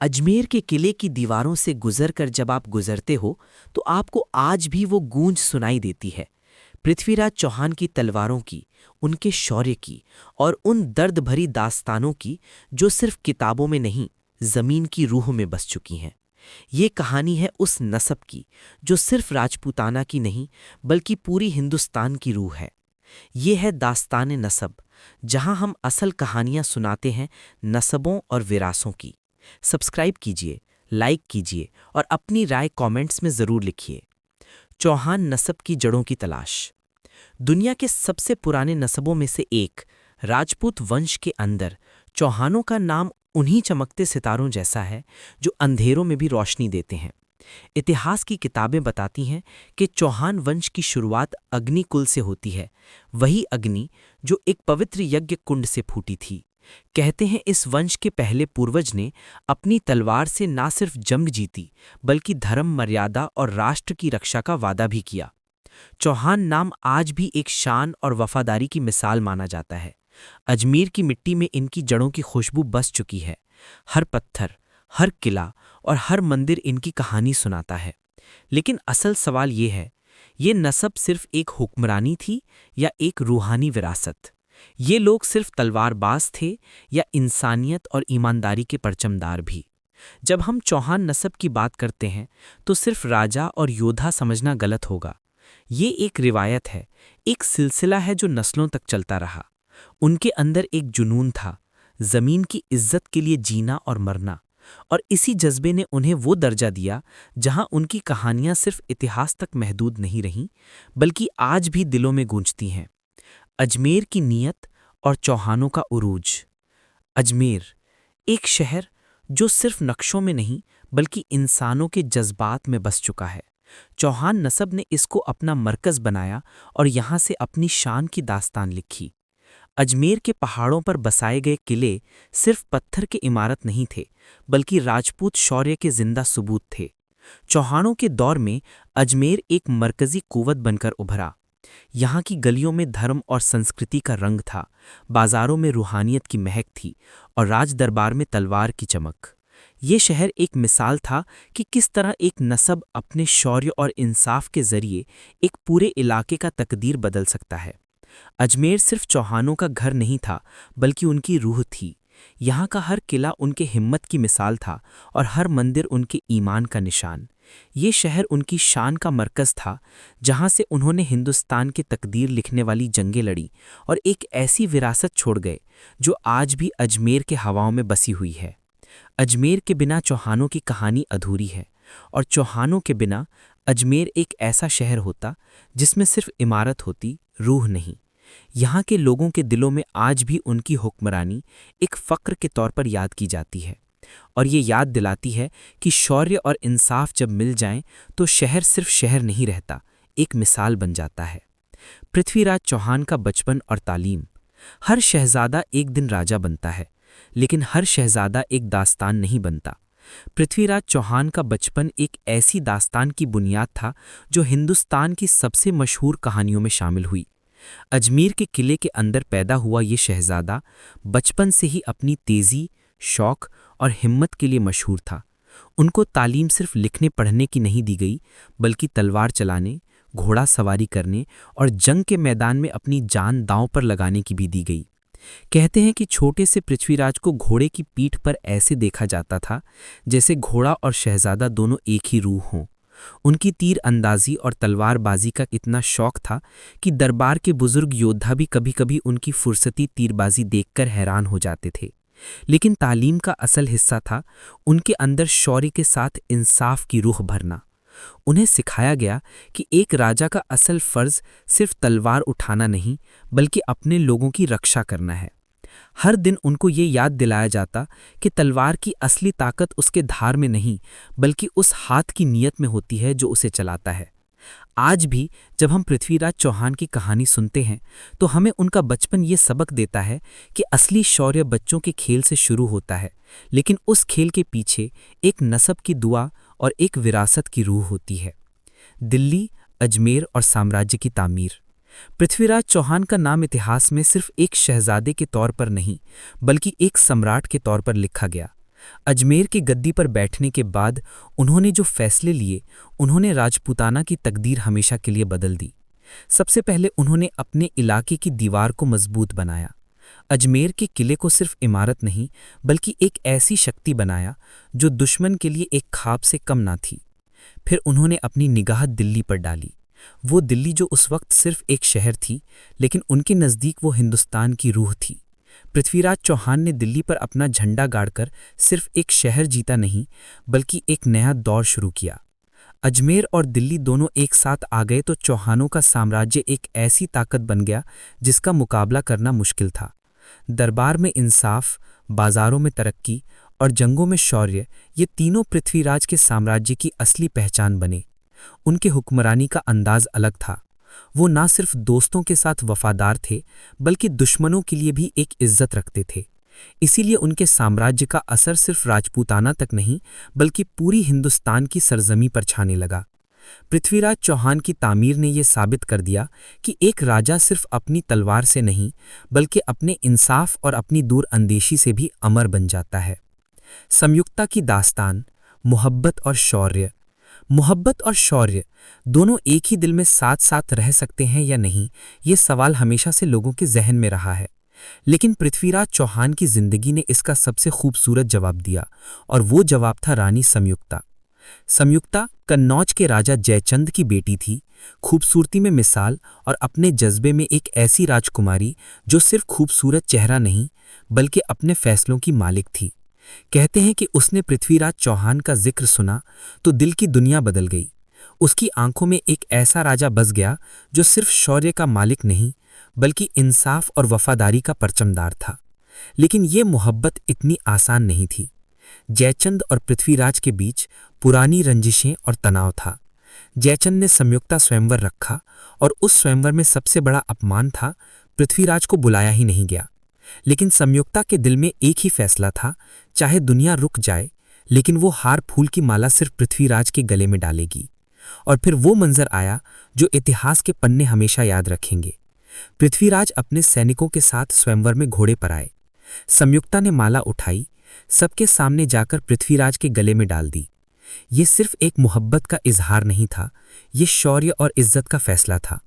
अजमेर के किले की दीवारों से गुजरकर जब आप गुजरते हो तो आपको आज भी वो गूंज सुनाई देती है। पृथ्वीराज चौहान की तलवारों की, उनके शौर्य की और उन दर्द भरी दास्तानों की जो सिर्फ किताबों में नहीं, जमीन की रूह में बस चुकी हैं। ये कहानी है उस नस्ब की जो सिर्फ राजपूताना की नहीं बल्कि पूरी हिंदुस्तान की रूह है। ये है दास्तान नस्ब, जहां हम असल कहानियां सुनाते हैं नस्बों और विरासों की। सब्सक्राइब कीजिए, लाइक कीजिए और अपनी राय कमेंट्स में ज़रूर लिखिए। चौहान नस्ब की जड़ों की तलाश। दुनिया के सबसे पुराने नस्बों में से एक राजपूत वंश के अंदर चौहानों का नाम उन्हीं चमकते सितारों जैसा है जो अंधेरों में भी रोशनी देते हैं। इतिहास की किताबें बताती हैं कि चौहान वंश की शुरुआत अग्नि कुल से होती है, वही अग्नि जो एक पवित्र यज्ञ कुंड से फूटी थी। कहते हैं इस वंश के पहले पूर्वज ने अपनी तलवार से ना सिर्फ जंग जीती बल्कि धर्म, मर्यादा और राष्ट्र की रक्षा का वादा भी किया। चौहान नाम आज भी एक शान और वफादारी की मिसाल माना जाता है। अजमेर की मिट्टी में इनकी जड़ों की खुशबू बस चुकी है। हर पत्थर, हर किला और हर मंदिर इनकी कहानी सुनाता है। लेकिन असल सवाल ये है, ये नस्ब सिर्फ एक हुक्मरानी थी या एक रूहानी विरासत? ये लोग सिर्फ तलवारबाज थे या इंसानियत और ईमानदारी के परचमदार भी? जब हम चौहान नस्ब की बात करते हैं तो सिर्फ राजा और योद्धा समझना गलत होगा। ये एक रिवायत है, एक सिलसिला है जो नस्लों तक चलता रहा। उनके अंदर एक जुनून था, जमीन की इज्जत के लिए जीना और मरना, और इसी जज्बे ने उन्हें वो दर्जा दिया जहां उनकी कहानियां सिर्फ इतिहास तक महदूद नहीं रहीं बल्कि आज भी दिलों में गूंजती हैं। अजमेर की नीयत और चौहानों का उरूज। अजमेर, एक शहर जो सिर्फ नक्शों में नहीं बल्कि इंसानों के जज्बात में बस चुका है। चौहान नस्ब ने इसको अपना मरकज़ बनाया और यहाँ से अपनी शान की दास्तान लिखी। अजमेर के पहाड़ों पर बसाए गए किले सिर्फ पत्थर के इमारत नहीं थे बल्कि राजपूत शौर्य के जिंदा सबूत थे। चौहानों के दौर में अजमेर एक मरकजी कुव्वत बनकर उभरा। यहाँ की गलियों में धर्म और संस्कृति का रंग था, बाजारों में रूहानियत की महक थी और राज दरबार में तलवार की चमक। ये शहर एक मिसाल था कि किस तरह एक नस्ब अपने शौर्य और इंसाफ के जरिए एक पूरे इलाके का तकदीर बदल सकता है। अजमेर सिर्फ चौहानों का घर नहीं था बल्कि उनकी रूह थी। यहाँ का हर किला उनके हिम्मत की मिसाल था और हर मंदिर उनके ईमान का निशान। ये शहर उनकी शान का मरकज़ था, जहाँ से उन्होंने हिंदुस्तान की तकदीर लिखने वाली जंगें लड़ी और एक ऐसी विरासत छोड़ गए जो आज भी अजमेर के हवाओं में बसी हुई है। अजमेर के बिना चौहानों की कहानी अधूरी है और चौहानों के बिना अजमेर एक ऐसा शहर होता जिसमें सिर्फ इमारत होती, रूह नहीं। यहाँ के लोगों के दिलों में आज भी उनकी हुक्मरानी एक फ़क्र के तौर पर याद की जाती है और ये याद दिलाती है कि शौर्य और इंसाफ जब मिल जाएं तो शहर सिर्फ शहर नहीं रहता, एक मिसाल बन जाता है। पृथ्वीराज चौहान का बचपन और तालीम। हर शहजादा एक दिन राजा बनता है, लेकिन हर शहजादा एक दास्तान नहीं बनता। पृथ्वीराज चौहान का बचपन एक ऐसी दास्तान की बुनियाद था जो हिंदुस्तान की सबसे मशहूर कहानियों में शामिल हुई। अजमेर के किले के अंदर पैदा हुआ ये शहजादा बचपन से ही अपनी तेज़ी, शौक और हिम्मत के लिए मशहूर था। उनको तालीम सिर्फ लिखने पढ़ने की नहीं दी गई बल्कि तलवार चलाने, घोड़ा सवारी करने और जंग के मैदान में अपनी जान दांव पर लगाने की भी दी गई। कहते हैं कि छोटे से पृथ्वीराज को घोड़े की पीठ पर ऐसे देखा जाता था जैसे घोड़ा और शहजादा दोनों एक ही रूह हों। उनकी तीर अंदाजी और तलवारबाजी का इतना शौक था कि दरबार के बुजुर्ग योद्धा भी कभी-कभी उनकी फुर्सती तीरबाजी देखकर हैरान हो जाते थे। लेकिन तालीम का असल हिस्सा था उनके अंदर शौर्य के साथ इंसाफ की रूह भरना। उन्हें सिखाया गया कि एक राजा का असल फर्ज सिर्फ तलवार उठाना नहीं बल्कि अपने लोगों की रक्षा करना है। हर दिन उनको ये याद दिलाया जाता कि तलवार की असली ताकत उसके धार में नहीं बल्कि उस हाथ की नीयत में होती है जो उसे चलाता है। आज भी जब हम पृथ्वीराज चौहान की कहानी सुनते हैं तो हमें उनका बचपन ये सबक देता है कि असली शौर्य बच्चों के खेल से शुरू होता है, लेकिन उस खेल के पीछे एक नस्ब की दुआ और एक विरासत की रूह होती है। दिल्ली, अजमेर और साम्राज्य की तामीर। पृथ्वीराज चौहान का नाम इतिहास में सिर्फ एक शहजादे के तौर पर नहीं बल्कि एक सम्राट के तौर पर लिखा गया। अजमेर की गद्दी पर बैठने के बाद उन्होंने जो फैसले लिए, उन्होंने राजपूताना की तकदीर हमेशा के लिए बदल दी। सबसे पहले उन्होंने अपने इलाके की दीवार को मजबूत बनाया। अजमेर के किले को सिर्फ इमारत नहीं, बल्कि एक ऐसी शक्ति बनाया जो दुश्मन के लिए एक ख्वाब से कम ना थी। फिर उन्होंने अपनी निगाह दिल्ली पर डाली। वो दिल्ली जो उस वक्त सिर्फ एक शहर थी, लेकिन उनके नज़दीक वो हिंदुस्तान की रूह थी। पृथ्वीराज चौहान ने दिल्ली पर अपना झंडा गाड़कर सिर्फ एक शहर जीता नहीं, बल्कि एक नया दौर शुरू किया। अजमेर और दिल्ली दोनों एक साथ आ गए तो चौहानों का साम्राज्य एक ऐसी ताकत बन गया जिसका मुकाबला करना मुश्किल था। दरबार में इंसाफ, बाजारों में तरक्की और जंगों में शौर्य, ये तीनों पृथ्वीराज के साम्राज्य की असली पहचान बने। उनके हुक्मरानी का अंदाज अलग था। वो ना सिर्फ दोस्तों के साथ वफादार थे, बल्कि दुश्मनों के लिए भी एक इज्जत रखते थे। इसीलिए उनके साम्राज्य का असर सिर्फ राजपूताना तक नहीं, बल्कि पूरी हिंदुस्तान की सरजमी पर छाने लगा। पृथ्वीराज चौहान की तामीर ने यह साबित कर दिया कि एक राजा सिर्फ अपनी तलवार से नहीं, बल्कि अपने इंसाफ और अपनी दूरअंदेशी से भी अमर बन जाता है। संयुक्ता की दास्तान, मोहब्बत और शौर्य। मोहब्बत और शौर्य दोनों एक ही दिल में साथ साथ रह सकते हैं या नहीं, ये सवाल हमेशा से लोगों के जहन में रहा है। लेकिन पृथ्वीराज चौहान की जिंदगी ने इसका सबसे खूबसूरत जवाब दिया, और वो जवाब था रानी संयुक्ता। संयुक्ता कन्नौज के राजा जयचंद की बेटी थी, खूबसूरती में मिसाल और अपने जज्बे में एक ऐसी राजकुमारी जो सिर्फ खूबसूरत चेहरा नहीं, बल्कि अपने फैसलों की मालिक थी। कहते हैं कि उसने पृथ्वीराज चौहान का जिक्र सुना तो दिल की दुनिया बदल गई। उसकी आंखों में एक ऐसा राजा बस गया जो सिर्फ शौर्य का मालिक नहीं, बल्कि इंसाफ और वफादारी का परचमदार था। लेकिन ये मोहब्बत इतनी आसान नहीं थी। जयचंद और पृथ्वीराज के बीच पुरानी रंजिशें और तनाव था। जयचंद ने संयुक्ता स्वयंवर रखा, और उस स्वयंवर में सबसे बड़ा अपमान था पृथ्वीराज को बुलाया ही नहीं गया। लेकिन संयुक्ता के दिल में एक ही फैसला था, चाहे दुनिया रुक जाए, लेकिन वो हार फूल की माला सिर्फ पृथ्वीराज के गले में डालेगी। और फिर वो मंजर आया जो इतिहास के पन्ने हमेशा याद रखेंगे। पृथ्वीराज अपने सैनिकों के साथ स्वयंवर में घोड़े पर आए। संयुक्ता ने माला उठाई, सबके सामने जाकर पृथ्वीराज के गले में डाल दी। ये सिर्फ एक मोहब्बत का इजहार नहीं था, ये शौर्य और इज्जत का फैसला था।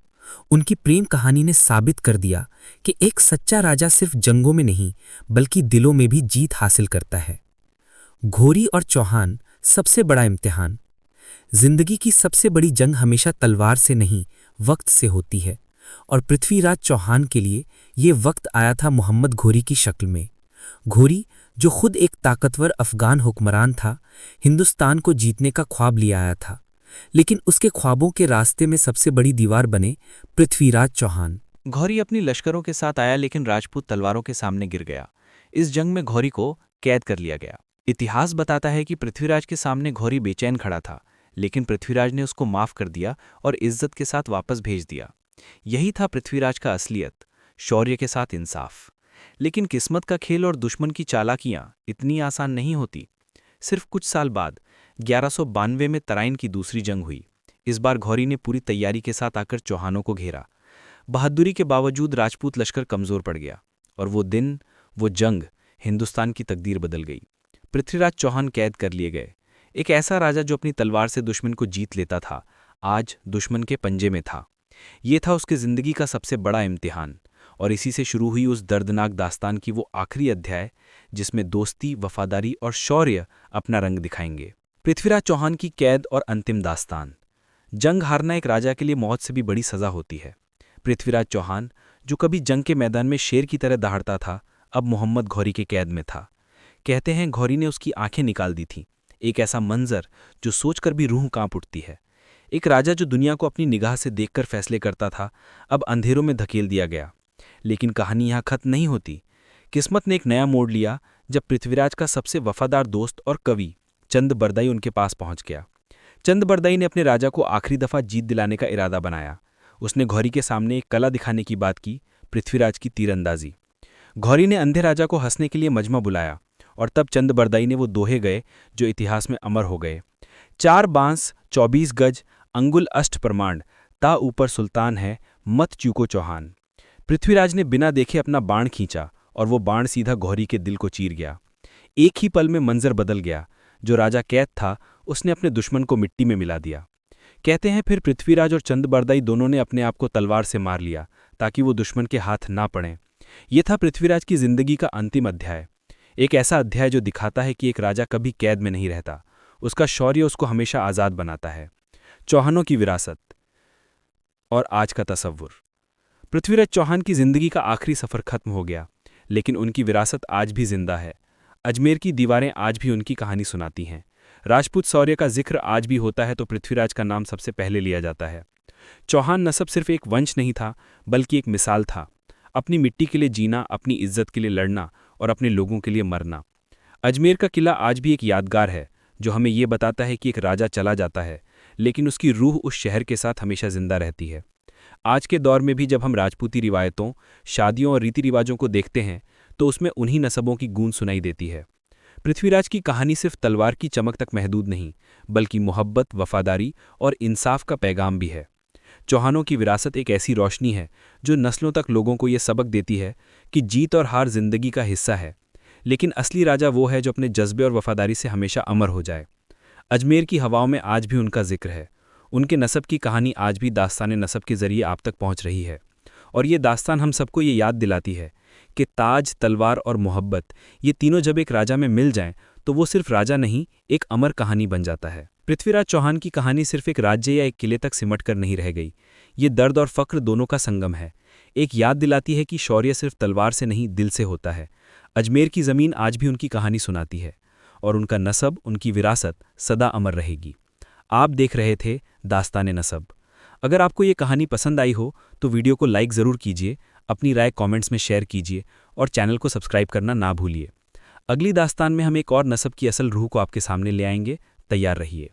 उनकी प्रेम कहानी ने साबित कर दिया कि एक सच्चा राजा सिर्फ जंगों में नहीं, बल्कि दिलों में भी जीत हासिल करता है। घोरी और चौहान, सबसे बड़ा इम्तिहान। जिंदगी की सबसे बड़ी जंग हमेशा तलवार से नहीं, वक्त से होती है, और पृथ्वीराज चौहान के लिए ये वक्त आया था मोहम्मद घोरी की शक्ल में। घोरी, जो खुद एक ताकतवर अफगान हुक्मरान था, हिंदुस्तान को जीतने का ख्वाब लिए आया था। लेकिन उसके ख्वाबों के रास्ते में सबसे बड़ी दीवार बने पृथ्वीराज चौहान। घौरी अपनी लश्करों के साथ आया, लेकिन राजपूत तलवारों के सामने गिर गया। इस जंग में घौरी को कैद कर लिया गया। इतिहास बताता है कि पृथ्वीराज के सामने घौरी बेचैन खड़ा था, लेकिन पृथ्वीराज ने उसको माफ कर दिया और इज्जत के साथ वापस भेज दिया। यही था पृथ्वीराज का असलियत, शौर्य के साथ इंसाफ। लेकिन किस्मत का खेल और दुश्मन की चालाकियां इतनी आसान नहीं होती। सिर्फ कुछ साल बाद 1192 में तराइन की दूसरी जंग हुई। इस बार घौरी ने पूरी तैयारी के साथ आकर चौहानों को घेरा। बहादुरी के बावजूद राजपूत लश्कर कमजोर पड़ गया, और वो दिन, वो जंग, हिंदुस्तान की तकदीर बदल गई। पृथ्वीराज चौहान कैद कर लिए गए। एक ऐसा राजा जो अपनी तलवार से दुश्मन को जीत लेता था, आज दुश्मन के पंजे में था। ये था उसकी जिंदगी का सबसे बड़ा इम्तिहान, और इसी से शुरू हुई उस दर्दनाक दास्तान की वो आखिरी अध्याय जिसमें दोस्ती, वफादारी और शौर्य अपना रंग दिखाएंगे। पृथ्वीराज चौहान की कैद और अंतिम दास्तान। जंग हारना एक राजा के लिए मौत से भी बड़ी सजा होती है। पृथ्वीराज चौहान, जो कभी जंग के मैदान में शेर की तरह दहाड़ता था, अब मोहम्मद घौरी के कैद में था। कहते हैं घौरी ने उसकी आंखें निकाल दी थीं। एक ऐसा मंजर जो सोचकर भी रूह कांप उठती है। एक राजा जो दुनिया को अपनी निगाह से देखकर फैसले करता था, अब अंधेरों में धकेल दिया गया। लेकिन कहानी यहाँ खत्म नहीं होती। किस्मत ने एक नया मोड़ लिया जब पृथ्वीराज का सबसे वफादार दोस्त और कवि चंद बरदाई उनके पास पहुंच गया। चंद बरदाई ने अपने राजा को आखिरी दफा जीत दिलाने का इरादा बनाया। उसने घौरी के सामने एक कला दिखाने की बात की, पृथ्वीराज की तीरंदाजी। घौरी ने अंधे राजा को हंसने के लिए मजमा बुलाया, और तब चंद बरदाई ने वो दोहे गए जो इतिहास में अमर हो गए। 4 बांस 24 गज, अंगुल अष्ट प्रमाण, ता ऊपर सुल्तान है, मत चूको चौहान। पृथ्वीराज ने बिना देखे अपना बाण खींचा, और वो बाण सीधा घौरी के दिल को चीर गया। एक ही पल में मंजर बदल गया। जो राजा कैद था उसने अपने दुश्मन को मिट्टी में मिला दिया। कहते हैं फिर पृथ्वीराज और चंद्रबरदाई दोनों ने अपने आप को तलवार से मार लिया ताकि वो दुश्मन के हाथ ना पड़ें। ये था पृथ्वीराज की जिंदगी का अंतिम अध्याय। एक ऐसा अध्याय जो दिखाता है कि एक राजा कभी कैद में नहीं रहता, उसका शौर्य उसको हमेशा आज़ाद बनाता है। चौहानों की विरासत और आज का तसव्वुर। पृथ्वीराज चौहान की जिंदगी का आखिरी सफ़र खत्म हो गया, लेकिन उनकी विरासत आज भी जिंदा है। अजमेर की दीवारें आज भी उनकी कहानी सुनाती हैं। राजपूत शौर्य का जिक्र आज भी होता है तो पृथ्वीराज का नाम सबसे पहले लिया जाता है। चौहान नस्ब सिर्फ एक वंश नहीं था, बल्कि एक मिसाल था। अपनी मिट्टी के लिए जीना, अपनी इज्जत के लिए लड़ना और अपने लोगों के लिए मरना। अजमेर का किला आज भी एक यादगार है जो हमें ये बताता है कि एक राजा चला जाता है, लेकिन उसकी रूह उस शहर के साथ हमेशा जिंदा रहती है। आज के दौर में भी जब हम राजपूती रिवायतों, शादियों और रीति रिवाजों को देखते हैं तो उसमें उन्हीं नस्बों की गूंज सुनाई देती है। पृथ्वीराज की कहानी सिर्फ तलवार की चमक तक महदूद नहीं, बल्कि मोहब्बत, वफादारी और इंसाफ का पैगाम भी है। चौहानों की विरासत एक ऐसी रोशनी है जो नस्लों तक लोगों को ये सबक देती है कि जीत और हार जिंदगी का हिस्सा है, लेकिन असली राजा वो है जो अपने जज्बे और वफादारी से हमेशा अमर हो जाए। अजमेर की हवाओं में आज भी उनका जिक्र है। उनके नस्ब की कहानी आज भी दास्तान नस्ब के जरिए आप तक पहुंच रही है, और ये दास्तान हम सबको ये याद दिलाती है कि ताज, तलवार और मोहब्बत, ये तीनों जब एक राजा में मिल जाएं तो वो सिर्फ राजा नहीं, एक अमर कहानी बन जाता है। पृथ्वीराज चौहान की कहानी सिर्फ एक राज्य या एक किले तक सिमट कर नहीं रह गई। ये दर्द और फक्र दोनों का संगम है। एक याद दिलाती है कि शौर्य सिर्फ तलवार से नहीं, दिल से होता है। अजमेर की ज़मीन आज भी उनकी कहानी सुनाती है, और उनका नस्ब, उनकी विरासत सदा अमर रहेगी। आप देख रहे थे दास्ताने नस्ब। अगर आपको ये कहानी पसंद आई हो तो वीडियो को लाइक ज़रूर कीजिए, अपनी राय कमेंट्स में शेयर कीजिए और चैनल को सब्सक्राइब करना ना भूलिए। अगली दास्तान में हम एक और नस्ब की असल रूह को आपके सामने ले आएंगे। तैयार रहिए।